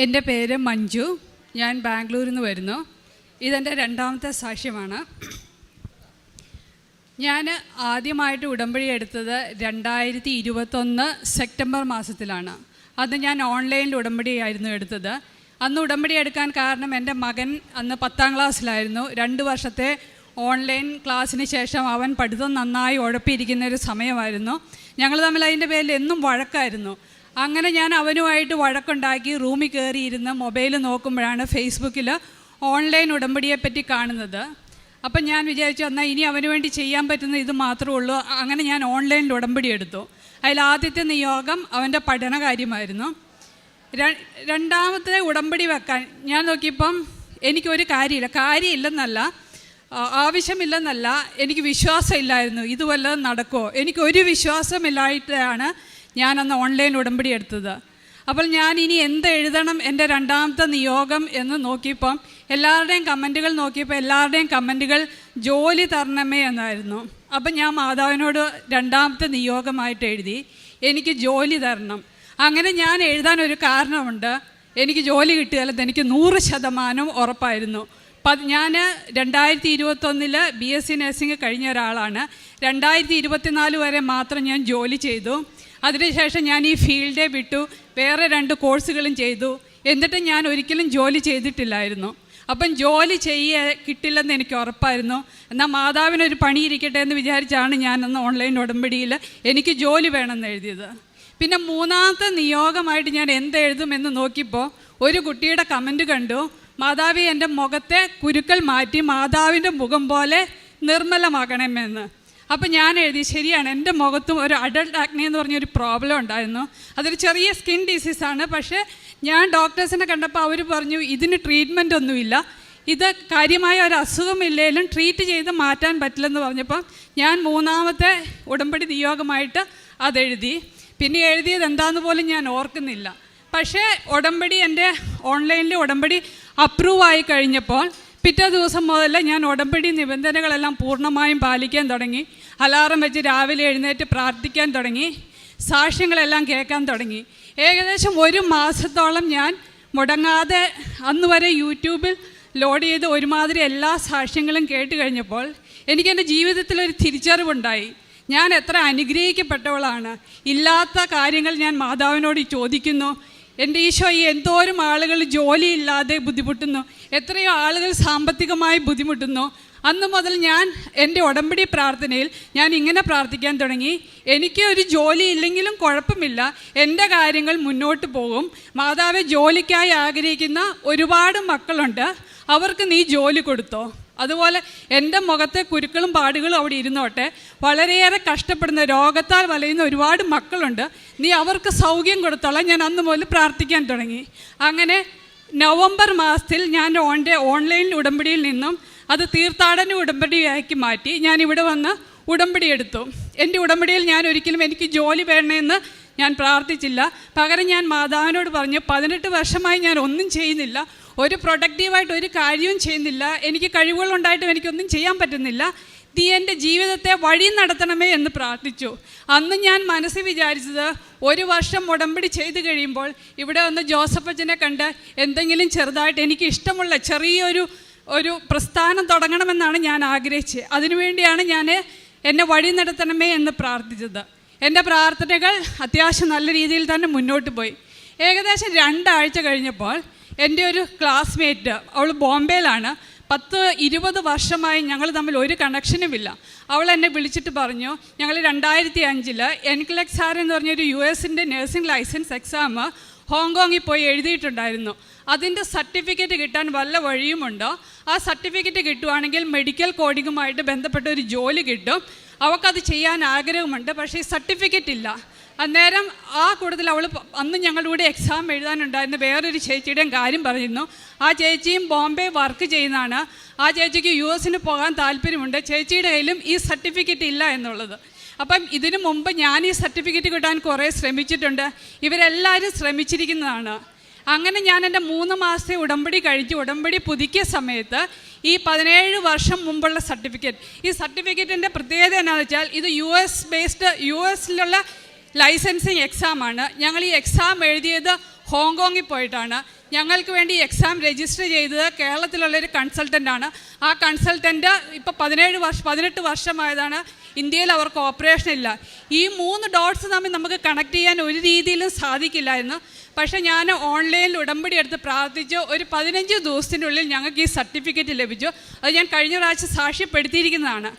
എൻ്റെ പേര് മഞ്ജു. ഞാൻ ബാംഗ്ലൂരിൽ നിന്ന് വരുന്നു. ഇതെൻ്റെ രണ്ടാമത്തെ സാക്ഷ്യമാണ്. ഞാൻ ആദ്യമായിട്ട് ഉടമ്പടി എടുത്തത് 2021 സെപ്റ്റംബർ മാസത്തിലാണ്. അന്ന് ഞാൻ ഓൺലൈനിൽ ഉടമ്പടിയായിരുന്നു എടുത്തത്. അന്ന് ഉടമ്പടി എടുക്കാൻ കാരണം എൻ്റെ മകൻ അന്ന് 10ാം ക്ലാസ്സിലായിരുന്നു. 2 വർഷത്തെ ഓൺലൈൻ ക്ലാസ്സിന് ശേഷം അവൻ പഠിത്തം നന്നായി ഉഴപ്പിയിരിക്കുന്നൊരു സമയമായിരുന്നു. ഞങ്ങൾ തമ്മിൽ അതിൻ്റെ പേരിൽ എന്നും വഴക്കായിരുന്നു. അങ്ങനെ ഞാൻ അവനുമായിട്ട് വഴക്കുണ്ടാക്കി റൂമിൽ കയറിയിരുന്ന് മൊബൈൽ നോക്കുമ്പോഴാണ് ഫേസ്ബുക്കിൽ ഓൺലൈൻ ഉടമ്പടിയെപ്പറ്റി കാണുന്നത്. അപ്പം ഞാൻ വിചാരിച്ചു എന്നാൽ ഇനി അവന് വേണ്ടി ചെയ്യാൻ പറ്റുന്ന ഇത് മാത്രമേ ഉള്ളൂ. അങ്ങനെ ഞാൻ ഓൺലൈനിൽ ഉടമ്പടി എടുത്തു. അതിൽ ആദ്യത്തെ നിയോഗം അവൻ്റെ പഠനകാര്യമായിരുന്നു. രണ്ടാമത്തെ ഉടമ്പടി വെക്കാൻ ഞാൻ നോക്കിയപ്പം എനിക്കൊരു കാര്യമില്ലെന്നല്ല, ആവശ്യമില്ലെന്നല്ല, എനിക്ക് വിശ്വാസമില്ലായിരുന്നു ഇത് വല്ലതും നടക്കുമോ. എനിക്കൊരു വിശ്വാസമില്ലായിട്ടാണ് ഞാനന്ന് ഓൺലൈൻ ഉടമ്പടി എടുത്തത്. അപ്പോൾ ഞാൻ ഇനി എന്ത് എഴുതണം എൻ്റെ രണ്ടാമത്തെ നിയോഗം എന്ന് നോക്കിയപ്പം എല്ലാവരുടെയും കമൻറ്റുകൾ നോക്കിയപ്പോൾ എല്ലാവരുടെയും കമൻറ്റുകൾ ജോലി തരണമേ എന്നായിരുന്നു. അപ്പം ഞാൻ മാതാവിനോട് രണ്ടാമത്തെ നിയോഗമായിട്ട് എഴുതി, എനിക്ക് ജോലി തരണം. അങ്ങനെ ഞാൻ എഴുതാനൊരു കാരണമുണ്ട്. എനിക്ക് ജോലി കിട്ടിയാലും എനിക്ക് 100% ഉറപ്പായിരുന്നു. ഞാൻ 2021 BSc നഴ്സിംഗ് കഴിഞ്ഞ ഒരാളാണ്. 2024 വരെ മാത്രം ഞാൻ ജോലി ചെയ്തു. അതിനുശേഷം ഞാൻ ഈ ഫീൽഡെ വിട്ടു, വേറെ 2 കോഴ്സുകളും ചെയ്തു. എന്നിട്ട് ഞാൻ ഒരിക്കലും ജോലി ചെയ്തിട്ടില്ലായിരുന്നു. അപ്പം ജോലി കിട്ടില്ലെന്ന് എനിക്ക് ഉറപ്പായിരുന്നു. എന്നാൽ മാതാവിനൊരു പണിയിരിക്കട്ടെ എന്ന് വിചാരിച്ചാണ് ഞാനന്ന് ഓൺലൈൻ ഉടമ്പടിയിൽ എനിക്ക് ജോലി വേണമെന്ന് എഴുതിയത്. പിന്നെ മൂന്നാമത്തെ നിയോഗമായിട്ട് ഞാൻ എന്തെഴുതുമെന്ന് നോക്കിയപ്പോൾ ഒരു കുട്ടിയുടെ കമൻറ്റ് കണ്ടു, മാതാവി എൻ്റെ മുഖത്തെ കുരുക്കൾ മാറ്റി മാതാവിൻ്റെ മുഖം പോലെ നിർമ്മലമാക്കണമെന്ന്. അപ്പം ഞാൻ എഴുതി, ശരിയാണ്, എൻ്റെ മുഖത്തും ഒരു അഡൾട്ട് ആക്നെ എന്ന് പറഞ്ഞൊരു പ്രോബ്ലം ഉണ്ടായിരുന്നു. അതൊരു ചെറിയ സ്കിൻ ഡിസീസാണ്. പക്ഷേ ഞാൻ ഡോക്ടേഴ്സിനെ കണ്ടപ്പോൾ അവർ പറഞ്ഞു ഇതിന് ട്രീറ്റ്മെൻ്റ് ഒന്നുമില്ല, ഇത് കാര്യമായ ഒരു അസുഖമില്ലെങ്കിലും ട്രീറ്റ് ചെയ്ത് മാറ്റാൻ പറ്റില്ലെന്ന് പറഞ്ഞപ്പം ഞാൻ മൂന്നാമത്തെ ഉടമ്പടി നിയോഗമായിട്ട് അതെഴുതി. പിന്നെ എഴുതിയത് എന്താണെന്ന് പോലും ഞാൻ ഓർക്കുന്നില്ല. പക്ഷേ ഉടമ്പടി എൻ്റെ ഓൺലൈനിൽ ഉടമ്പടി അപ്രൂവ് ആയി കഴിഞ്ഞപ്പോൾ പിറ്റേ ദിവസം മുതൽ ഞാൻ ഉടമ്പടി നിബന്ധനകളെല്ലാം പൂർണ്ണമായും പാലിക്കാൻ തുടങ്ങി. അലാറം വെച്ച് രാവിലെ എഴുന്നേറ്റ് പ്രാർത്ഥിക്കാൻ തുടങ്ങി. സാക്ഷ്യങ്ങളെല്ലാം കേൾക്കാൻ തുടങ്ങി. ഏകദേശം 1 മാസത്തോളം ഞാൻ മുടങ്ങാതെ അന്ന് വരെ യൂട്യൂബിൽ ലോഡ് ചെയ്ത് ഒരുമാതിരി എല്ലാ സാക്ഷ്യങ്ങളും കേട്ട് കഴിഞ്ഞപ്പോൾ എനിക്കെൻ്റെ ജീവിതത്തിലൊരു തിരിച്ചറിവുണ്ടായി. ഞാൻ എത്ര അനുഗ്രഹിക്കപ്പെട്ടവളാണ്. ഇല്ലാത്ത കാര്യങ്ങൾ ഞാൻ മാതാവിനോട് ചോദിക്കുന്നു. എൻ്റെ ഈശോ, ഈ എന്തോരം ആളുകൾ ജോലിയില്ലാതെ ബുദ്ധിമുട്ടുന്നു, എത്രയോ ആളുകൾ സാമ്പത്തികമായി ബുദ്ധിമുട്ടുന്നു. അന്ന് മുതൽ ഞാൻ എൻ്റെ ഉടമ്പടി പ്രാർത്ഥനയിൽ ഞാൻ ഇങ്ങനെ പ്രാർത്ഥിക്കാൻ തുടങ്ങി, എനിക്ക് ഒരു ജോലി ഇല്ലെങ്കിലും കുഴപ്പമില്ല, എൻ്റെ കാര്യങ്ങൾ മുന്നോട്ട് പോകും. മാതാവെ, ജോലിക്കായി ആഗ്രഹിക്കുന്ന ഒരുപാട് മക്കളുണ്ട്, അവർക്ക് നീ ജോലി കൊടുത്തോ. അതുപോലെ എൻ്റെ മുഖത്തെ കുരുക്കളും പാടുകളും അവിടെ ഇരുന്നോട്ടെ. വളരെയേറെ കഷ്ടപ്പെടുന്ന രോഗത്താൽ വലയുന്ന ഒരുപാട് മക്കളുണ്ട്, നീ അവർക്ക് സൗഖ്യം കൊടുത്തോളാം. ഞാൻ അന്ന് മുതൽ പ്രാർത്ഥിക്കാൻ തുടങ്ങി. അങ്ങനെ നവംബർ മാസത്തിൽ ഞാൻ ഓൺലൈൻ ഉടമ്പടിയിൽ നിന്നും അത് തീർത്ഥാടന ഉടമ്പടിയാക്കി മാറ്റി ഞാൻ ഇവിടെ വന്ന് ഉടമ്പടി എടുത്തു. എൻ്റെ ഉടമ്പടിയിൽ ഞാൻ ഒരിക്കലും എനിക്ക് ജോലി വേണമെന്ന് ഞാൻ പ്രാർത്ഥിച്ചില്ല. പകരം ഞാൻ മാതാവിനോട് പറഞ്ഞു, 18 വർഷമായി ഞാൻ ഒന്നും ചെയ്യുന്നില്ല, ഒരു പ്രൊഡക്റ്റീവായിട്ട് ഒരു കാര്യവും ചെയ്യുന്നില്ല, എനിക്ക് കഴിവുകളുണ്ടായിട്ടും എനിക്കൊന്നും ചെയ്യാൻ പറ്റുന്നില്ല, നീ എൻ്റെ ജീവിതത്തെ വഴി നടത്തണമേ എന്ന് പ്രാർത്ഥിച്ചു. അന്ന് ഞാൻ മനസ്സിൽ വിചാരിച്ചത് 1 വർഷം ഉടമ്പടി ചെയ്ത് കഴിയുമ്പോൾ ഇവിടെ വന്ന് ജോസഫ് അച്ഛനെ കണ്ട് എന്തെങ്കിലും ചെറുതായിട്ട് എനിക്ക് ഇഷ്ടമുള്ള ചെറിയൊരു പ്രസ്ഥാനം തുടങ്ങണമെന്നാണ് ഞാൻ ആഗ്രഹിച്ചത്. അതിനുവേണ്ടിയാണ് ഞാൻ എന്നെ വഴി നടത്തണമേ എന്ന് പ്രാർത്ഥിച്ചത്. എൻ്റെ പ്രാർത്ഥനകൾ അത്യാവശ്യം നല്ല രീതിയിൽ തന്നെ മുന്നോട്ട് പോയി. ഏകദേശം 2 ആഴ്ച കഴിഞ്ഞപ്പോൾ എൻ്റെ ഒരു ക്ലാസ്മേറ്റ്, അവൾ ബോംബെയിലാണ്, 10-20 വർഷമായി ഞങ്ങൾ തമ്മിൽ ഒരു കണക്ഷനുമില്ല. അവൾ എന്നെ വിളിച്ചിട്ട് പറഞ്ഞു, ഞങ്ങൾ 2005 NCLEX എന്ന് പറഞ്ഞൊരു US-ൻ്റെ നഴ്സിംഗ് ലൈസൻസ് എക്സാം ഹോങ്കോങ്ങിൽ പോയി എഴുതിയിട്ടുണ്ടായിരുന്നു. അതിൻ്റെ സർട്ടിഫിക്കറ്റ് കിട്ടാൻ വല്ല വഴിയുമുണ്ടോ? ആ സർട്ടിഫിക്കറ്റ് കിട്ടുവാണെങ്കിൽ മെഡിക്കൽ കോഡിങ്ങുമായിട്ട് ബന്ധപ്പെട്ട ഒരു ജോലി കിട്ടും. അവൾക്കത് ചെയ്യാൻ ആഗ്രഹമുണ്ട്, പക്ഷേ ഈ സർട്ടിഫിക്കറ്റ് ഇല്ല. അന്നേരം ആ കൂട്ടത്തിൽ അവൾ അന്ന് ഞങ്ങളുടെ കൂടെ എക്സാം എഴുതാനുണ്ടായിരുന്ന വേറൊരു ചേച്ചിയുടെയും കാര്യം പറഞ്ഞിരുന്നു. ആ ചേച്ചിയും ബോംബെ വർക്ക് ചെയ്യുന്നതാണ്. ആ ചേച്ചിക്ക് US-ന് പോകാൻ താല്പര്യമുണ്ട്. ചേച്ചിയുടെ കയ്യിലും ഈ സർട്ടിഫിക്കറ്റ് ഇല്ല എന്നുള്ളത്. അപ്പം ഇതിനു മുമ്പ് ഞാൻ ഈ സർട്ടിഫിക്കറ്റ് കിട്ടാൻ കുറേ ശ്രമിച്ചിട്ടുണ്ട്. ഇവരെല്ലാവരും ശ്രമിച്ചിരിക്കുന്നതാണ്. അങ്ങനെ ഞാൻ എൻ്റെ 3 മാസത്തെ ഉടമ്പടി കഴിച്ച് ഉടമ്പടി പുതുക്കിയ സമയത്ത് ഈ 17 വർഷം മുമ്പുള്ള സർട്ടിഫിക്കറ്റ്, ഈ സർട്ടിഫിക്കറ്റിൻ്റെ പ്രത്യേകത എന്താണെന്ന് വെച്ചാൽ ഇത് US-ലുള്ള ലൈസൻസിങ് എക്സാമാണ്. ഞങ്ങൾ ഈ എക്സാം എഴുതിയത് ഹോങ്കോങ്ങിൽ പോയിട്ടാണ്. ഞങ്ങൾക്ക് വേണ്ടി എക്സാം രജിസ്റ്റർ ചെയ്തത് കേരളത്തിലുള്ളൊരു കൺസൾട്ടൻ്റാണ്. ആ കൺസൾട്ടൻ്റ് ഇപ്പോൾ 18 വർഷമായതാണ്. ഇന്ത്യയിൽ അവർക്ക് ഓപ്പറേഷൻ ഇല്ല. ഈ 3 ഡോട്ട്സ് തമ്മിൽ നമുക്ക് കണക്ട് ചെയ്യാൻ ഒരു രീതിയിലും സാധിക്കില്ലായിരുന്നു. പക്ഷേ ഞാൻ ഓൺലൈനിൽ ഉടമ്പടി എടുത്ത് പ്രാർത്ഥിച്ചു. ഒരു 15 ദിവസത്തിനുള്ളിൽ ഞങ്ങൾക്ക് ഈ സർട്ടിഫിക്കറ്റ് ലഭിച്ചു. അത് ഞാൻ കഴിഞ്ഞ പ്രാവശ്യം സാക്ഷ്യപ്പെടുത്തിയിരിക്കുന്നതാണ്.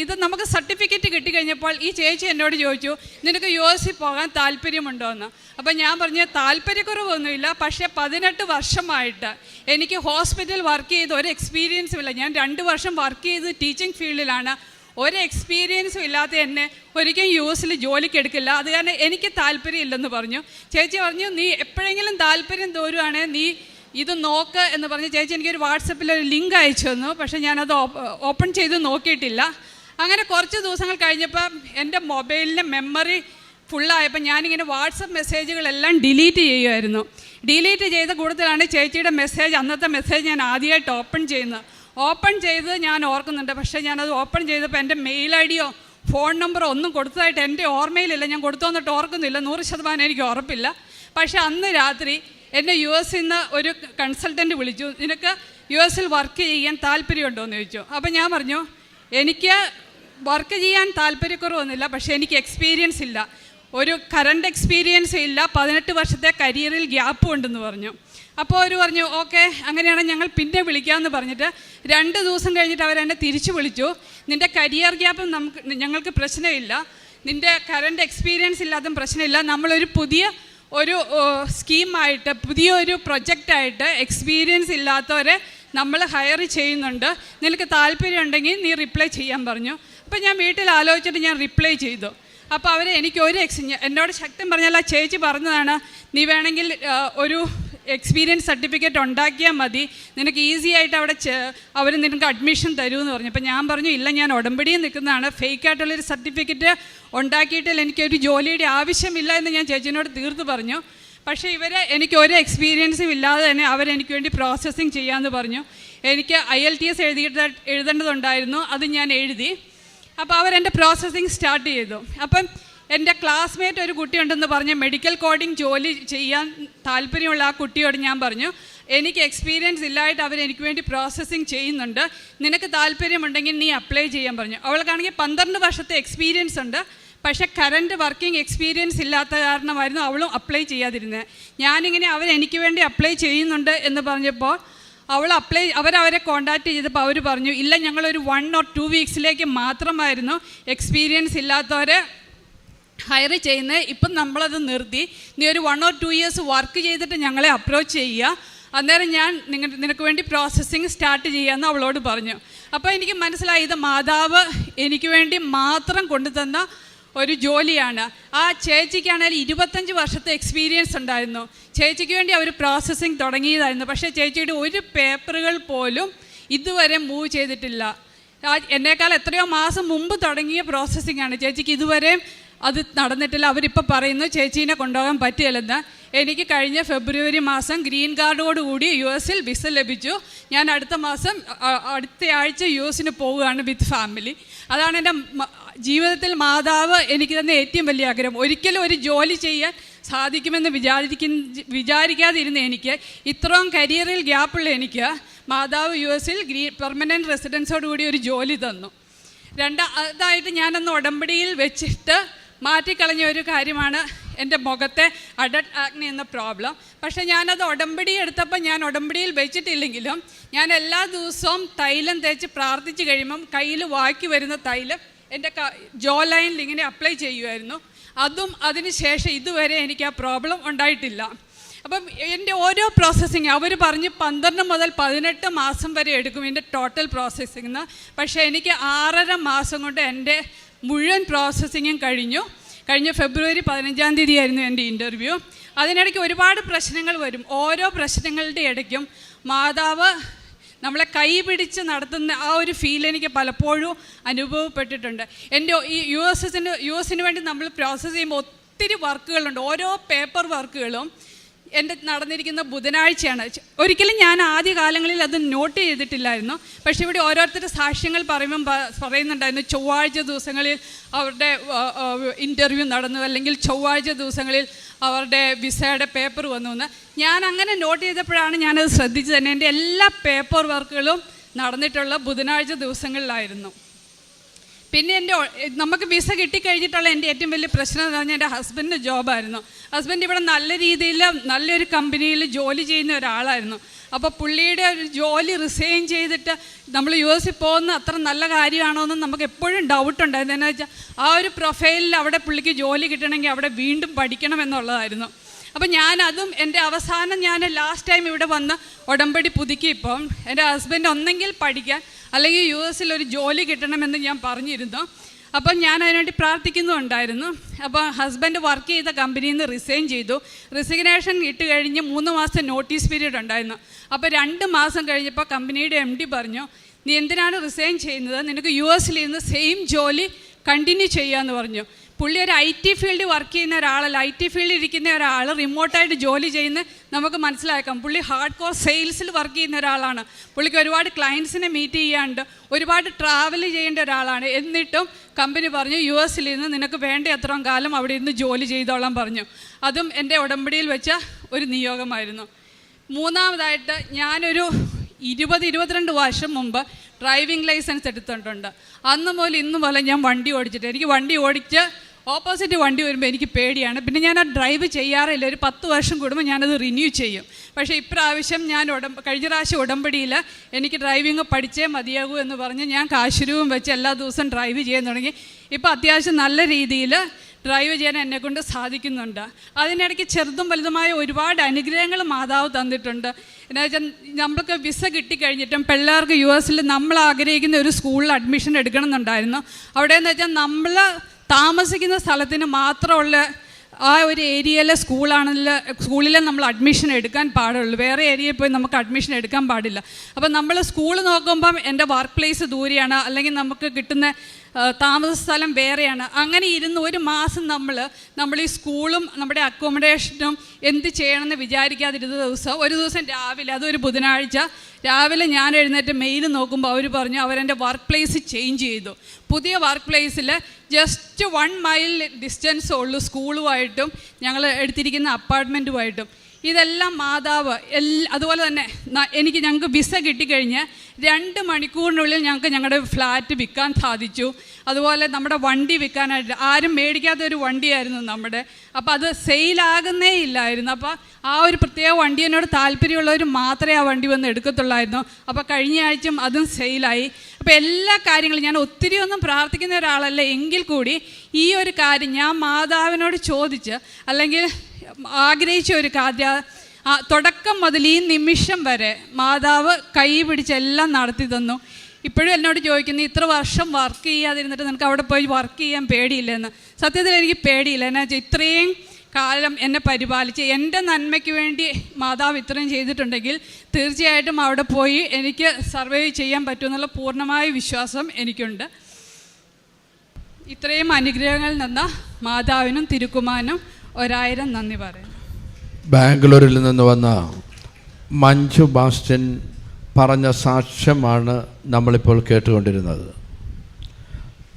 ഇത് നമുക്ക് സർട്ടിഫിക്കറ്റ് കിട്ടിക്കഴിഞ്ഞപ്പോൾ ഈ ചേച്ചി എന്നോട് ചോദിച്ചു, നിനക്ക് US പോകാൻ താല്പര്യമുണ്ടോ എന്ന്. അപ്പം ഞാൻ പറഞ്ഞു താല്പര്യക്കുറവൊന്നുമില്ല, പക്ഷേ 18 വർഷമായിട്ട് എനിക്ക് ഹോസ്പിറ്റൽ വർക്ക് ചെയ്ത് ഒരു എക്സ്പീരിയൻസും ഇല്ല. ഞാൻ 2 വർഷം വർക്ക് ചെയ്ത് ടീച്ചിങ് ഫീൽഡിലാണ്. ഒരു എക്സ്പീരിയൻസും ഇല്ലാത്ത എന്നെ ഒരിക്കലും US ജോലിക്ക് എടുക്കില്ല. അത് കാരണം എനിക്ക് താല്പര്യമില്ലെന്ന് പറഞ്ഞു. ചേച്ചി പറഞ്ഞു, നീ എപ്പോഴെങ്കിലും താല്പര്യം തോരുവാണെങ്കിൽ നീ ഇത് നോക്ക് എന്ന് പറഞ്ഞ് ചേച്ചി എനിക്കൊരു വാട്സപ്പിൽ ഒരു ലിങ്ക് അയച്ചു തന്നു. പക്ഷേ ഞാനത് ഓപ്പൺ ചെയ്ത് നോക്കിയിട്ടില്ല. അങ്ങനെ കുറച്ച് ദിവസങ്ങൾ കഴിഞ്ഞപ്പോൾ എൻ്റെ മൊബൈലിൻ്റെ മെമ്മറി ഫുള്ളായപ്പോൾ ഞാനിങ്ങനെ വാട്സപ്പ് മെസ്സേജുകളെല്ലാം ഡിലീറ്റ് ചെയ്യുമായിരുന്നു. ഡിലീറ്റ് ചെയ്ത കൂട്ടത്തിലാണ് ചേച്ചിയുടെ മെസ്സേജ്, അന്നത്തെ മെസ്സേജ് ഞാൻ ആദ്യമായിട്ട് ഓപ്പൺ ചെയ്ത് ഞാൻ ഓർക്കുന്നുണ്ട്. പക്ഷേ ഞാനത് ഓപ്പൺ ചെയ്തപ്പോൾ എൻ്റെ മെയിൽ ID യോ ഫോൺ നമ്പറോ ഒന്നും കൊടുത്തതായിട്ട് എൻ്റെ ഓർമ്മയിലില്ല. ഞാൻ കൊടുത്തോന്നിട്ട് ഓർക്കുന്നില്ല, 100% എനിക്ക് ഉറപ്പില്ല. പക്ഷേ അന്ന് രാത്രി എന്നെ US നിന്ന് ഒരു കൺസൾട്ടൻ്റ് വിളിച്ചു, നിനക്ക് US വർക്ക് ചെയ്യാൻ താല്പര്യമുണ്ടോ എന്ന് ചോദിച്ചു. അപ്പോൾ ഞാൻ പറഞ്ഞു, എനിക്ക് വർക്ക് ചെയ്യാൻ താല്പര്യക്കുറവൊന്നുമില്ല, പക്ഷേ എനിക്ക് എക്സ്പീരിയൻസ് ഇല്ല, ഒരു കറണ്ട് എക്സ്പീരിയൻസ് ഇല്ല, 18 വർഷത്തെ കരിയറിൽ ഗ്യാപ്പും ഉണ്ടെന്ന് പറഞ്ഞു. അപ്പോൾ അവർ പറഞ്ഞു, ഓക്കെ അങ്ങനെയാണെങ്കിൽ ഞങ്ങൾ പിന്നെ വിളിക്കാമെന്ന് പറഞ്ഞിട്ട് 2 ദിവസം കഴിഞ്ഞിട്ട് അവരെന്നെ തിരിച്ചു വിളിച്ചു. നിൻ്റെ കരിയർ ഗ്യാപ്പും ഞങ്ങൾക്ക് പ്രശ്നമില്ല, നിൻ്റെ കറണ്ട് എക്സ്പീരിയൻസ് ഇല്ലാതും പ്രശ്നമില്ല, നമ്മളൊരു പുതിയ സ്കീമായിട്ട് പുതിയൊരു പ്രൊജക്റ്റായിട്ട് എക്സ്പീരിയൻസ് ഇല്ലാത്തവരെ നമ്മൾ ഹയർ ചെയ്യുന്നുണ്ട്, നിനക്ക് താല്പര്യം ഉണ്ടെങ്കിൽ നീ റിപ്ലൈ ചെയ്യാൻ പറഞ്ഞു. അപ്പോൾ ഞാൻ വീട്ടിൽ ആലോചിച്ചിട്ട് ഞാൻ റിപ്ലൈ ചെയ്തു. അപ്പോൾ അവർ എനിക്ക് എന്നോട് ശക്തം പറഞ്ഞാൽ ആ ചേച്ചി പറഞ്ഞതാണ്, നീ വേണമെങ്കിൽ ഒരു എക്സ്പീരിയൻസ് സർട്ടിഫിക്കറ്റ് ഉണ്ടാക്കിയാൽ മതി, നിനക്ക് ഈസി ആയിട്ട് അവിടെ അവർ നിനക്ക് അഡ്മിഷൻ തരുമെന്ന് പറഞ്ഞു. അപ്പോൾ ഞാൻ പറഞ്ഞു, ഇല്ല, ഞാൻ ഉടമ്പടിയിൽ നിൽക്കുന്നതാണ്, ഫേക്കായിട്ടുള്ളൊരു സർട്ടിഫിക്കറ്റ് ഉണ്ടാക്കിയിട്ടില്ല, എനിക്കൊരു ജോലിയുടെ ആവശ്യമില്ല എന്ന് ഞാൻ ചേച്ചിനോട് തീർത്ത് പറഞ്ഞു. പക്ഷേ എനിക്ക് ഒരു എക്സ്പീരിയൻസും ഇല്ലാതെ തന്നെ അവരെനിക്ക് വേണ്ടി പ്രോസസ്സിങ് ചെയ്യാമെന്ന് പറഞ്ഞു. എനിക്ക് IELTS എഴുതേണ്ടതുണ്ടായിരുന്നു, അത് ഞാൻ എഴുതി. അപ്പോൾ അവരെൻ്റെ പ്രോസസ്സിങ് സ്റ്റാർട്ട് ചെയ്തു. അപ്പം എൻ്റെ ക്ലാസ്മേറ്റ് ഒരു കുട്ടിയുണ്ടെന്ന് പറഞ്ഞ് മെഡിക്കൽ കോഡിങ് ജോലി ചെയ്യാൻ താല്പര്യമുള്ള ആ കുട്ടിയോട് ഞാൻ പറഞ്ഞു, എനിക്ക് എക്സ്പീരിയൻസ് ഇല്ലായിട്ട് അവരെനിക്ക് വേണ്ടി പ്രോസസ്സിങ് ചെയ്യുന്നുണ്ട്, നിനക്ക് താല്പര്യമുണ്ടെങ്കിൽ നീ അപ്ലൈ ചെയ്യാൻ പറഞ്ഞു. അവൾക്കാണെങ്കിൽ 12 വർഷത്തെ എക്സ്പീരിയൻസ് ഉണ്ട്, പക്ഷേ കറണ്ട് വർക്കിംഗ് എക്സ്പീരിയൻസ് ഇല്ലാത്ത കാരണമായിരുന്നു അവളും അപ്ലൈ ചെയ്യാതിരുന്നത്. ഞാനിങ്ങനെ അവരെനിക്ക് വേണ്ടി അപ്ലൈ ചെയ്യുന്നുണ്ട് എന്ന് പറഞ്ഞപ്പോൾ അവരവരെ കോൺടാക്റ്റ് ചെയ്തപ്പോൾ അവർ പറഞ്ഞു, ഇല്ല, ഞങ്ങളൊരു 1 or 2 വീക്സിലേക്ക് മാത്രമായിരുന്നു എക്സ്പീരിയൻസ് ഇല്ലാത്തവരെ ഹയർ ചെയ്യുന്നത്, ഇപ്പം നമ്മളത് നിർത്തി, നീ ഒരു 1 or 2 ഇയേഴ്സ് വർക്ക് ചെയ്തിട്ട് ഞങ്ങളെ അപ്രോച്ച് ചെയ്യുക, അന്നേരം ഞാൻ നിനക്ക് വേണ്ടി പ്രോസസ്സിങ് സ്റ്റാർട്ട് ചെയ്യാമെന്ന് അവളോട് പറഞ്ഞു. അപ്പോൾ എനിക്ക് മനസ്സിലായി, ഇത് മാതാവ് എനിക്ക് വേണ്ടി മാത്രം കൊണ്ടുതന്ന ഒരു ജോലിയാണ്. ആ ചേച്ചിക്കാണെങ്കിൽ 25 വർഷത്തെ എക്സ്പീരിയൻസ് ഉണ്ടായിരുന്നു. ചേച്ചിക്ക് വേണ്ടി അവർ പ്രോസസ്സിങ് തുടങ്ങിയതായിരുന്നു. പക്ഷേ ചേച്ചിയുടെ ഒരു പേപ്പറുകൾ പോലും ഇതുവരെ മൂവ് ചെയ്തിട്ടില്ല. എന്നേക്കാൾ എത്രയോ മാസം മുമ്പ് തുടങ്ങിയ പ്രോസസ്സിംഗ് ആണ്. ചേച്ചിക്ക് ഇതുവരെ അത് നടന്നിട്ടില്ല. അവരിപ്പോൾ പറയുന്നു ചേച്ചീനെ കൊണ്ടുപോകാൻ പറ്റില്ലെന്ന്. എനിക്ക് കഴിഞ്ഞ ഫെബ്രുവരി മാസം ഗ്രീൻ കാർഡോടുകൂടി US വിസ ലഭിച്ചു. ഞാൻ അടുത്ത ആഴ്ച US പോവുകയാണ് വിത്ത് ഫാമിലി. അതാണ് എൻ്റെ ജീവിതത്തിൽ മാതാവ് എനിക്ക് തന്നെ ഏറ്റവും വലിയ ആഗ്രഹം. ഒരിക്കലും ഒരു ജോലി ചെയ്യാൻ സാധിക്കുമെന്ന് വിചാരിക്കാതിരുന്ന എനിക്ക്, ഇത്രയും കരിയറിൽ ഗ്യാപ്പുള്ള എനിക്ക് മാതാവ് US പെർമനൻറ്റ് റെസിഡൻസോടുകൂടി ഒരു ജോലി തന്നു. അതായിട്ട് ഞാനന്ന് ഉടമ്പടിയിൽ വെച്ചിട്ട് മാറ്റിക്കളഞ്ഞ ഒരു കാര്യമാണ് എൻ്റെ മുഖത്തെ അഡൽട്ട് ആക്നെ എന്ന പ്രോബ്ലം. പക്ഷേ ഞാനത് ഉടമ്പടി എടുത്തപ്പോൾ ഞാൻ ഉടമ്പടിയിൽ വെച്ചിട്ടില്ലെങ്കിലും ഞാൻ എല്ലാ ദിവസവും തൈലം തേച്ച് പ്രാർത്ഥിച്ച് കഴിയുമ്പം കയ്യിൽ വാക്കി വരുന്ന തൈലം എൻ്റെ ജോ ലൈനിൽ ഇങ്ങനെ അപ്ലൈ ചെയ്യുമായിരുന്നു. അതിന് ശേഷം ഇതുവരെ എനിക്ക് ആ പ്രോബ്ലം ഉണ്ടായിട്ടില്ല. അപ്പം എൻ്റെ ഓരോ പ്രോസസ്സിങ് അവർ പറഞ്ഞ് 12 മുതൽ 18 മാസം വരെ എടുക്കും എൻ്റെ ടോട്ടൽ പ്രോസസ്സിങ്. പക്ഷേ എനിക്ക് 6.5 മാസം കൊണ്ട് എൻ്റെ മുഴുവൻ പ്രോസസ്സിങ്ങും കഴിഞ്ഞ ഫെബ്രുവരി 15-ാം തീയതി ആയിരുന്നു എൻ്റെ ഇൻ്റർവ്യൂ. അതിനിടയ്ക്ക് ഒരുപാട് പ്രശ്നങ്ങൾ വരും. ഓരോ പ്രശ്നങ്ങളുടെ ഇടയ്ക്കും മാതാവ് നമ്മളെ കൈ പിടിച്ച് നടത്തുന്ന ആ ഒരു ഫീൽ എനിക്ക് പലപ്പോഴും അനുഭവപ്പെട്ടിട്ടുണ്ട്. എൻ്റെ ഈ യു എസിന് വേണ്ടി നമ്മൾ പ്രോസസ്സ് ചെയ്യുമ്പോൾ ഒത്തിരി വർക്കുകളുണ്ട്. ഓരോ പേപ്പർ വർക്കുകളും എൻ്റെ നടന്നിരിക്കുന്ന ബുധനാഴ്ചയാണ്. ഒരിക്കലും ഞാൻ ആദ്യ കാലങ്ങളിൽ അത് നോട്ട് ചെയ്തിട്ടില്ലായിരുന്നു. പക്ഷേ ഇവിടെ ഓരോരുത്തരുടെ സാക്ഷ്യങ്ങൾ പറയുന്നുണ്ടായിരുന്നു ചൊവ്വാഴ്ച ദിവസങ്ങളിൽ അവരുടെ ഇൻ്റർവ്യൂ നടന്നു, അല്ലെങ്കിൽ ചൊവ്വാഴ്ച ദിവസങ്ങളിൽ അവരുടെ വിസയുടെ പേപ്പർ വന്നു എന്ന്. ഞാൻ അങ്ങനെ നോട്ട് ചെയ്തപ്പോഴാണ് ഞാനത് ശ്രദ്ധിച്ചത് തന്നെ. എൻ്റെ എല്ലാ പേപ്പർ വർക്കുകളും നടന്നിട്ടുള്ള ബുധനാഴ്ച ദിവസങ്ങളിലായിരുന്നു. പിന്നെ നമുക്ക് വിസ കിട്ടിക്കഴിഞ്ഞിട്ടുള്ള എൻ്റെ ഏറ്റവും വലിയ പ്രശ്നം എന്ന് പറഞ്ഞാൽ എൻ്റെ ഹസ്ബൻഡിൻ്റെ ജോബായിരുന്നു. ഹസ്ബൻഡ് ഇവിടെ നല്ല രീതിയിൽ നല്ലൊരു കമ്പനിയിൽ ജോലി ചെയ്യുന്ന ഒരാളായിരുന്നു. അപ്പോൾ പുള്ളിയുടെ ഒരു ജോലി റിസൈൻ ചെയ്തിട്ട് നമ്മൾ US പോകുന്ന അത്ര നല്ല കാര്യമാണോ എന്ന് നമുക്ക് എപ്പോഴും ഡൗട്ടുണ്ടായിരുന്നു. എന്താണെന്ന് വെച്ചാൽ ആ ഒരു പ്രൊഫൈലിൽ അവിടെ പുള്ളിക്ക് ജോലി കിട്ടണമെങ്കിൽ അവിടെ വീണ്ടും പഠിക്കണം എന്നുള്ളതായിരുന്നു. അപ്പം ഞാനതും എൻ്റെ അവസാനം ഞാൻ ലാസ്റ്റ് ടൈം ഇവിടെ വന്ന് ഉടമ്പടി പുതുക്കിയപ്പം എൻ്റെ ഹസ്ബൻഡ് ഒന്നെങ്കിൽ പഠിക്കാൻ അല്ലെങ്കിൽ US ഒരു ജോലി കിട്ടണമെന്ന് ഞാൻ പറഞ്ഞിരുന്നു. അപ്പം ഞാൻ അതിനുവേണ്ടി പ്രാർത്ഥിക്കുന്നുണ്ടായിരുന്നു. അപ്പോൾ ഹസ്ബൻഡ് വർക്ക് ചെയ്ത കമ്പനിയിൽ നിന്ന് റിസൈൻ ചെയ്തു. റിസിഗ്നേഷൻ ഇട്ട് കഴിഞ്ഞ് 3 മാസത്തെ നോട്ടീസ് പീരീഡ് ഉണ്ടായിരുന്നു. അപ്പോൾ 2 മാസം കഴിഞ്ഞപ്പോൾ കമ്പനിയുടെ MD പറഞ്ഞു, നീ എന്തിനാണ് റിസൈൻ ചെയ്യുന്നത്, നിനക്ക് US ഇരുന്ന് സെയിം ജോലി കണ്ടിന്യൂ ചെയ്യാമെന്ന് പറഞ്ഞു. പുള്ളി ഒരു IT ഫീൽഡിൽ വർക്ക് ചെയ്യുന്ന ഒരാളല്ല. IT ഫീൽഡിൽ ഇരിക്കുന്ന ഒരാൾ റിമോട്ടായിട്ട് ജോലി ചെയ്യുന്ന നമുക്ക് മനസ്സിലാക്കാം. പുള്ളി ഹാർഡ് കോർ സെയിൽസിൽ വർക്ക് ചെയ്യുന്ന ഒരാളാണ്. പുള്ളിക്ക് ഒരുപാട് ക്ലയൻസിനെ മീറ്റ് ചെയ്യാണ്ട് ഒരുപാട് ട്രാവൽ ചെയ്യേണ്ട ഒരാളാണ്. എന്നിട്ടും കമ്പനി പറഞ്ഞു US നിനക്ക് വേണ്ട അത്രയും കാലം അവിടെ ഇരുന്ന് ജോലി ചെയ്തോളാൻ പറഞ്ഞു. അതും എൻ്റെ ഉടമ്പടിയിൽ വെച്ച ഒരു നിയോഗമായിരുന്നു. മൂന്നാമതായിട്ട് ഞാനൊരു 20-22 വർഷം മുമ്പ് ഡ്രൈവിംഗ് ലൈസൻസ് എടുത്തിട്ടുണ്ട്. അന്ന് മുതൽ ഇന്ന് പോലെ ഞാൻ വണ്ടി ഓടിച്ചിട്ട് എനിക്ക് വണ്ടി ഓടിച്ച് ഓപ്പോസിറ്റ് വണ്ടി വരുമ്പോൾ എനിക്ക് പേടിയാണ്. പിന്നെ ഞാൻ ആ ഡ്രൈവ് ചെയ്യാറില്ല. ഒരു 10 വർഷം കൂടുമ്പോൾ ഞാനത് റിന്യൂ ചെയ്യും. പക്ഷേ ഇപ്രാവശ്യം ഞാൻ കഴിഞ്ഞ പ്രാവശ്യം ഉടമ്പടിയിൽ എനിക്ക് ഡ്രൈവിംഗ് പഠിച്ചേ മതിയാകൂ എന്ന് പറഞ്ഞ് ഞാൻ കാശുരൂപം വെച്ച് എല്ലാ ദിവസവും ഡ്രൈവ് ചെയ്യാൻ തുടങ്ങി. ഇപ്പോൾ അത്യാവശ്യം നല്ല രീതിയിൽ ഡ്രൈവ് ചെയ്യാൻ എന്നെക്കൊണ്ട് സാധിക്കുന്നുണ്ട്. അതിനിടയ്ക്ക് ചെറുതും വലുതുമായ ഒരുപാട് അനുഗ്രഹങ്ങൾ മാതാവ് തന്നിട്ടുണ്ട്. എന്താ വെച്ചാൽ നമ്മൾക്ക് വിസ കിട്ടിക്കഴിഞ്ഞിട്ടും പിള്ളേർക്ക് US നമ്മൾ ആഗ്രഹിക്കുന്ന ഒരു സ്കൂളിൽ അഡ്മിഷൻ എടുക്കണം എന്നുണ്ടായിരുന്നു. അവിടെയെന്ന് വെച്ചാൽ നമ്മൾ താമസിക്കുന്ന സ്ഥലത്തിന് മാത്രമുള്ള ആ ഒരു ഏരിയയിലെ സ്കൂളിൽ നമ്മൾ അഡ്മിഷൻ എടുക്കാൻ പാടുള്ളൂ. വേറെ ഏരിയയിൽ പോയി നമുക്ക് അഡ്മിഷൻ എടുക്കാൻ പാടില്ല. അപ്പം നമ്മൾ സ്കൂൾ നോക്കുമ്പം എൻ്റെ വർക്ക് പ്ലേസ് ദൂരെയാണ്, അല്ലെങ്കിൽ നമുക്ക് കിട്ടുന്ന താമസ സ്ഥലം വേറെയാണ്. അങ്ങനെ ഇരുന്ന് ഒരു മാസം നമ്മൾ ഈ സ്കൂളും നമ്മുടെ അക്കോമഡേഷനും എന്ത് ചെയ്യണമെന്ന് വിചാരിക്കാതിരുന്ന ഒരു ദിവസം രാവിലെ, അതൊരു ബുധനാഴ്ച രാവിലെ ഞാൻ എഴുന്നേറ്റ് മെയിൽ നോക്കുമ്പോൾ അവർ പറഞ്ഞു അവരെൻ്റെ വർക്ക് പ്ലേസ് ചേഞ്ച് ചെയ്തു. പുതിയ വർക്ക് പ്ലേസിൽ ജസ്റ്റ് 1 മൈൽ ഡിസ്റ്റൻസ് ഉള്ളൂ സ്കൂളുമായിട്ടും ഞങ്ങൾ എടുത്തിരിക്കുന്ന അപ്പാർട്ട്മെൻറ്റുമായിട്ടും. ഇതെല്ലാം മാതാവ് അതുപോലെ തന്നെ ഞങ്ങൾക്ക് വിസ കിട്ടിക്കഴിഞ്ഞ് 2 മണിക്കൂറിനുള്ളിൽ ഞങ്ങൾക്ക് ഞങ്ങളുടെ ഫ്ലാറ്റ് വിൽക്കാൻ സാധിച്ചു. അതുപോലെ നമ്മുടെ വണ്ടി വിൽക്കാനായിട്ട് ആരും മേടിക്കാത്ത ഒരു വണ്ടിയായിരുന്നു നമ്മുടെ. അപ്പോൾ അത് സെയിലാകുന്നേ ഇല്ലായിരുന്നു. അപ്പോൾ ആ ഒരു പ്രത്യേക വണ്ടി എന്നോട് താല്പര്യമുള്ളവർ മാത്രമേ ആ വണ്ടി വന്ന് എടുക്കത്തുള്ളായിരുന്നു. അപ്പോൾ കഴിഞ്ഞ ആഴ്ചയും അതും സെയിലായി. അപ്പോൾ എല്ലാ കാര്യങ്ങളും ഞാൻ ഒത്തിരി ഒന്നും പ്രാർത്ഥിക്കുന്ന ഒരാളല്ല, എങ്കിൽ കൂടി ഈ ഒരു കാര്യം ഞാൻ മാതാവിനോട് ചോദിച്ച് അല്ലെങ്കിൽ ആഗ്രഹിച്ച ഒരു കാര്യം തുടക്കം മുതൽ ഈ നിമിഷം വരെ മാതാവ് കൈ പിടിച്ചെല്ലാം നടത്തി തന്നു. ഇപ്പോഴും എന്നോട് ചോദിക്കുന്നു, ഇത്ര വർഷം വർക്ക് ചെയ്യാതിരുന്നിട്ട് നിനക്ക് അവിടെ പോയി വർക്ക് ചെയ്യാൻ പേടിയില്ലെന്ന്. സത്യത്തിൽ എനിക്ക് പേടിയില്ല. എന്നാ വെച്ചാൽ ഇത്രയും കാലം എന്നെ പരിപാലിച്ച് എൻ്റെ നന്മയ്ക്ക് വേണ്ടി മാതാവ് ഇത്രയും ചെയ്തിട്ടുണ്ടെങ്കിൽ തീർച്ചയായിട്ടും അവിടെ പോയി എനിക്ക് സർവൈവ് ചെയ്യാൻ പറ്റുമെന്നുള്ള പൂർണ്ണമായ വിശ്വാസം എനിക്കുണ്ട്. ഇത്രയും അനുഗ്രഹങ്ങളിൽ നിന്ന് മാതാവിനും തിരുക്കുമാനും 1000 നന്ദി പറയുന്നു. ബാംഗ്ലൂരിൽ നിന്ന് വന്ന മഞ്ജു ബാസ്റ്റൻ പറഞ്ഞ സാക്ഷ്യമാണ് നമ്മളിപ്പോൾ കേട്ടുകൊണ്ടിരുന്നത്.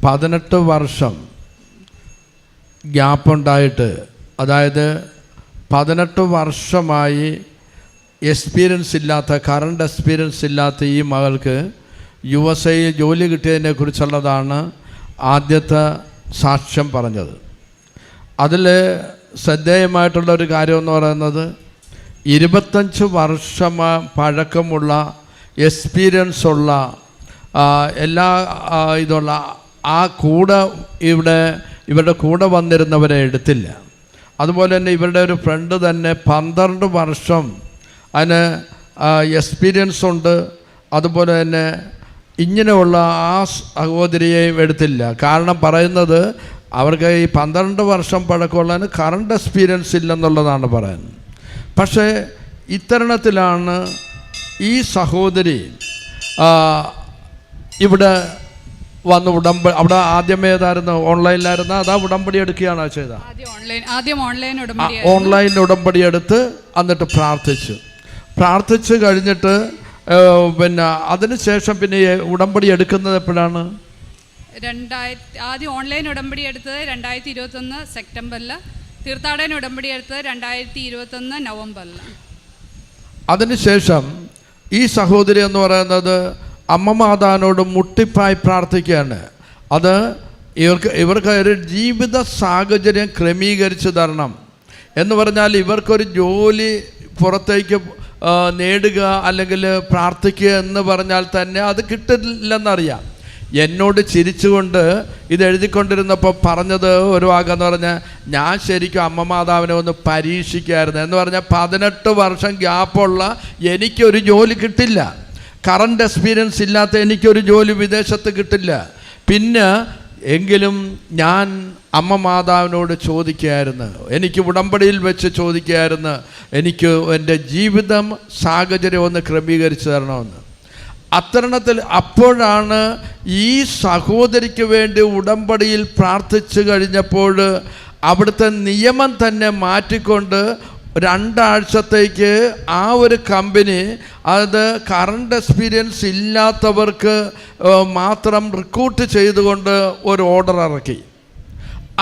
18 വർഷം ഗ്യാപ്പുണ്ടായിട്ട്, അതായത് 18 വർഷമായി കറണ്ട് എക്സ്പീരിയൻസ് ഇല്ലാത്ത ഈ മകൾക്ക് USA ജോലി കിട്ടിയതിനെ കുറിച്ചുള്ളതാണ് ആദ്യത്തെ സാക്ഷ്യം പറഞ്ഞത്. അതിൽ ശ്രദ്ധേയമായിട്ടുള്ളൊരു കാര്യമെന്ന് പറയുന്നത് 25 വർഷം പഴക്കമുള്ള എക്സ്പീരിയൻസ് ഉള്ള എല്ലാ ഇതുള്ള ഇവരുടെ കൂടെ വന്നിരുന്നവരെ എടുത്തില്ല. അതുപോലെ തന്നെ ഇവരുടെ ഒരു ഫ്രണ്ട് തന്നെ 12 വർഷം അതിന് എക്സ്പീരിയൻസ് ഉണ്ട്. അതുപോലെ തന്നെ ഇങ്ങനെയുള്ള ആ സഹോദരിയെയും എടുത്തില്ല. കാരണം പറയുന്നത് അവർക്ക് ഈ 12 വർഷം പഴക്കമുള്ളതിന് കറണ്ട് എക്സ്പീരിയൻസ് ഇല്ലെന്നുള്ളതാണ് പറയുന്നത്. പക്ഷേ ഇത്തരണത്തിലാണ് ഈ സഹോദരി ഇവിടെ വന്ന് അവിടെ ആദ്യമേ ഏതായിരുന്നു, ഓൺലൈനിലായിരുന്നു, അതാ ഉടമ്പടി എടുക്കുകയാണോ ചെയ്ത? ആദ്യം ഓൺലൈൻ ഉടമ്പടി എടുത്ത് എന്നിട്ട് പ്രാർത്ഥിച്ച് കഴിഞ്ഞിട്ട് പിന്നെ അതിനുശേഷം പിന്നെ ഉടമ്പടി എടുക്കുന്നത് എപ്പോഴാണ്? ആദ്യം ഓൺലൈൻ ഉടമ്പടി എടുത്തത് 2021 സെപ്റ്റംബറിൽ, തീർത്ഥാടന ഉടമ്പടി എടുത്തത് 2021 നവംബറിൽ. അതിനുശേഷം ഈ സഹോദരി എന്ന് പറയുന്നത് അമ്മ മാതാവിനോട് മുട്ടിപ്പായി പ്രാർത്ഥിക്കുകയാണ്. അത് ഇവർക്ക് ഒരു ജീവിത സാഹചര്യം ക്രമീകരിച്ച് തരണം എന്ന് പറഞ്ഞാൽ, ഇവർക്കൊരു ജോലി പുറത്തേക്ക് നേടുക അല്ലെങ്കിൽ പ്രാർത്ഥിക്കുക എന്ന് പറഞ്ഞാൽ തന്നെ അത് കിട്ടില്ലെന്നറിയാം. എന്നോട് ചിരിച്ചുകൊണ്ട് ഇത് എഴുതിക്കൊണ്ടിരുന്നപ്പോൾ പറഞ്ഞത് ഒരു വാക്കെന്ന് പറഞ്ഞാൽ, ഞാൻ ശരിക്കും അമ്മ മാതാവിനെ ഒന്ന് പരീക്ഷിക്കായിരുന്നു എന്ന് പറഞ്ഞാൽ 18 വർഷം ഗ്യാപ്പുള്ള എനിക്കൊരു ജോലി കിട്ടില്ല, കറണ്ട് എക്സ്പീരിയൻസ് ഇല്ലാത്ത എനിക്കൊരു ജോലി വിദേശത്ത് കിട്ടില്ല. പിന്നെ എങ്കിലും ഞാൻ അമ്മ മാതാവിനോട് ചോദിക്കുകയായിരുന്നു, എനിക്ക് ഉടമ്പടിയിൽ വെച്ച് ചോദിക്കുകയായിരുന്നു, എനിക്ക് എൻ്റെ ജീവിതം സാഹചര്യം ഒന്ന് ക്രമീകരിച്ച് തരണമെന്ന്. അത്തരണത്തിൽ അപ്പോഴാണ് ഈ സഹോദരിക്ക് വേണ്ടി ഉടമ്പടിയിൽ പ്രാർത്ഥിച്ചു കഴിഞ്ഞപ്പോൾ അവിടുത്തെ നിയമം തന്നെ മാറ്റിക്കൊണ്ട് 2 ആഴ്ചത്തേക്ക് ആ ഒരു കമ്പനി അത് കറണ്ട് എക്സ്പീരിയൻസ് ഇല്ലാത്തവർക്ക് മാത്രം റിക്രൂട്ട് ചെയ്തുകൊണ്ട് ഒരു ഓർഡർ ഇറക്കി.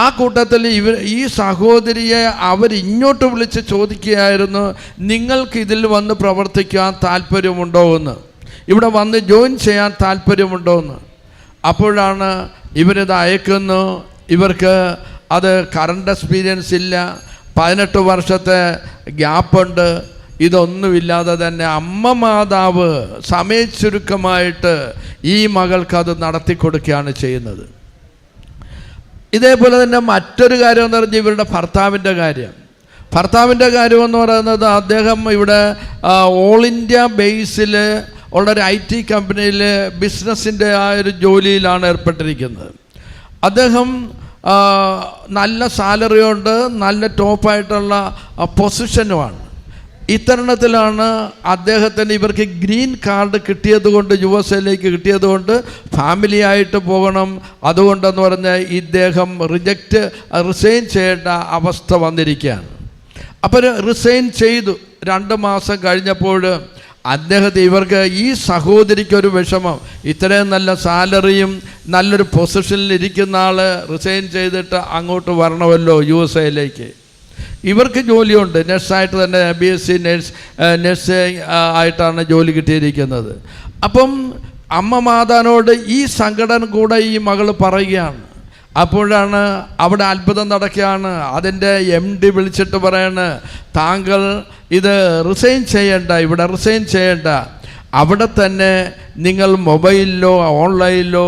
ആ കൂട്ടത്തിൽ ഈ സഹോദരിയെ അവരിങ്ങോട്ട് വിളിച്ച് ചോദിക്കുകയായിരുന്നു, നിങ്ങൾക്ക് ഇതിൽ വന്ന് പ്രവർത്തിക്കാൻ താല്പര്യമുണ്ടോ എന്ന്, ഇവിടെ വന്ന് ജോയിൻ ചെയ്യാൻ താല്പര്യമുണ്ടോ എന്ന്. അപ്പോഴാണ് ഇവരിത് അയക്കുന്നു. ഇവർക്ക് അത് കറണ്ട് എക്സ്പീരിയൻസ് ഇല്ല, 18 വർഷത്തെ ഗ്യാപ്പുണ്ട്. ഇതൊന്നുമില്ലാതെ തന്നെ അമ്മ മാതാവ് സമയച്ചുരുക്കമായിട്ട് ഈ മകൾക്കത് നടത്തി കൊടുക്കുകയാണ് ചെയ്യുന്നത്. ഇതേപോലെ തന്നെ മറ്റൊരു കാര്യം എന്ന് പറഞ്ഞാൽ ഇവരുടെ ഭർത്താവിൻ്റെ കാര്യം എന്ന് പറയുന്നത്, അദ്ദേഹം ഇവിടെ ഓൾ ഇന്ത്യ ബേസിൽ ഉള്ളൊരു IT കമ്പനിയിൽ ബിസിനസ്സിൻ്റെ ആ ഒരു ജോലിയിലാണ് ഏർപ്പെട്ടിരിക്കുന്നത്. അദ്ദേഹം നല്ല സാലറിയുണ്ട്, നല്ല ടോപ്പായിട്ടുള്ള പൊസിഷനുമാണ്. ഇത്തരണത്തിലാണ് അദ്ദേഹത്തിന് ഇവർക്ക് ഗ്രീൻ കാർഡ് കിട്ടിയതുകൊണ്ട്, USA കിട്ടിയതുകൊണ്ട് ഫാമിലി ആയിട്ട് പോകണം. അതുകൊണ്ടെന്ന് പറഞ്ഞാൽ ഇദ്ദേഹം റിസൈൻ ചെയ്യേണ്ട അവസ്ഥ വന്നിരിക്കുകയാണ്. അപ്പോൾ റിസൈൻ ചെയ്തു. 2 മാസം കഴിഞ്ഞപ്പോൾ ഇവർക്ക് ഈ സഹോദരിക്കൊരു വിഷമം, ഇത്രയും നല്ല സാലറിയും നല്ലൊരു പൊസിഷനിൽ ഇരിക്കുന്ന ആൾ റിസൈൻ ചെയ്തിട്ട് അങ്ങോട്ട് വരണമല്ലോ USA. ഇവർക്ക് ജോലിയുണ്ട്, നഴ്സായിട്ട് തന്നെ BSc നഴ്സിംഗ് ആയിട്ടാണ് ജോലി കിട്ടിയിരിക്കുന്നത്. അപ്പം അമ്മ മാതാവിനോട് ഈ സങ്കടം കൂടെ ഈ മകൾ പറയുകയാണ്. അപ്പോഴാണ് അവിടെ അത്ഭുതം നടക്കുകയാണ്. അതിൻ്റെ MD വിളിച്ചിട്ട് പറയാണ്, താങ്കൾ ഇത് റിസൈൻ ചെയ്യേണ്ട, ഇവിടെ റിസൈൻ ചെയ്യേണ്ട, അവിടെ തന്നെ നിങ്ങൾ മൊബൈലിലോ ഓൺലൈനിലോ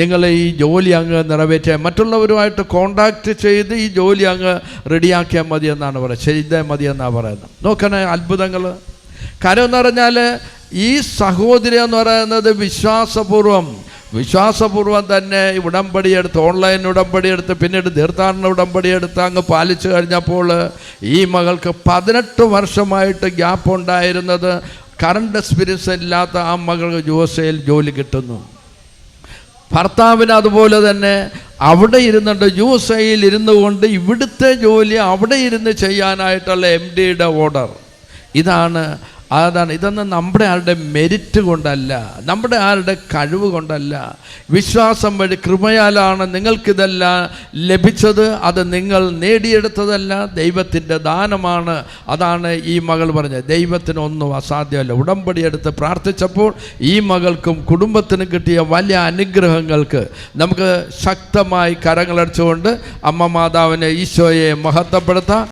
നിങ്ങൾ ഈ ജോലി അങ്ങ് നിറവേറ്റുക, മറ്റുള്ളവരുമായിട്ട് കോണ്ടാക്റ്റ് ചെയ്ത് ഈ ജോലി അങ്ങ് റെഡിയാക്കിയാൽ മതി എന്നാണ് പറയുന്നത്, ചെയ്താൽ മതി എന്നാണ് പറയുന്നത്. നോക്കണേ അത്ഭുതങ്ങൾ. കാര്യം എന്ന് പറഞ്ഞാൽ ഈ സഹോദരി എന്ന് പറയുന്നത് വിശ്വാസപൂർവം തന്നെ ഉടമ്പടിയെടുത്ത്, ഓൺലൈൻ ഉടമ്പടിയെടുത്ത്, പിന്നീട് തീർത്ഥാടന ഉടമ്പടിയെടുത്ത് അങ്ങ് പാലിച്ചു കഴിഞ്ഞപ്പോൾ ഈ മകൾക്ക് 18 വർഷമായിട്ട് ഗ്യാപ്പ് ഉണ്ടായിരുന്നത് കറണ്ട് എക്സ്പീരിയൻസ് ഇല്ലാത്ത ആ മകൾക്ക് USA ജോലി കിട്ടുന്നു. ഭർത്താവിന് അതുപോലെ തന്നെ അവിടെ ഇരുന്നുണ്ട്, USA ഇരുന്നു കൊണ്ട് ഇവിടുത്തെ ജോലി അവിടെ ഇരുന്ന് ചെയ്യാനായിട്ടുള്ള MDയുടെ ഓർഡർ. ഇതൊന്നും നമ്മുടെ ആരുടെ മെരിറ്റ് കൊണ്ടല്ല, നമ്മുടെ ആരുടെ കഴിവ് കൊണ്ടല്ല, വിശ്വാസം വഴി കൃപയാലാണ് നിങ്ങൾക്കിതെല്ലാം ലഭിച്ചത്. അത് നിങ്ങൾ നേടിയെടുത്തതല്ല, ദൈവത്തിൻ്റെ ദാനമാണ്. അതാണ് ഈ മകൾ പറഞ്ഞത്, ദൈവത്തിനൊന്നും അസാധ്യമല്ല. ഉടമ്പടിയെടുത്ത് പ്രാർത്ഥിച്ചപ്പോൾ ഈ മകൾക്കും കുടുംബത്തിനും കിട്ടിയ വലിയ അനുഗ്രഹങ്ങൾക്ക് നമുക്ക് ശക്തമായി കരങ്ങളടിച്ചുകൊണ്ട് അമ്മ മാതാവിനെ, ഈശോയെ മഹത്വപ്പെടുത്താം.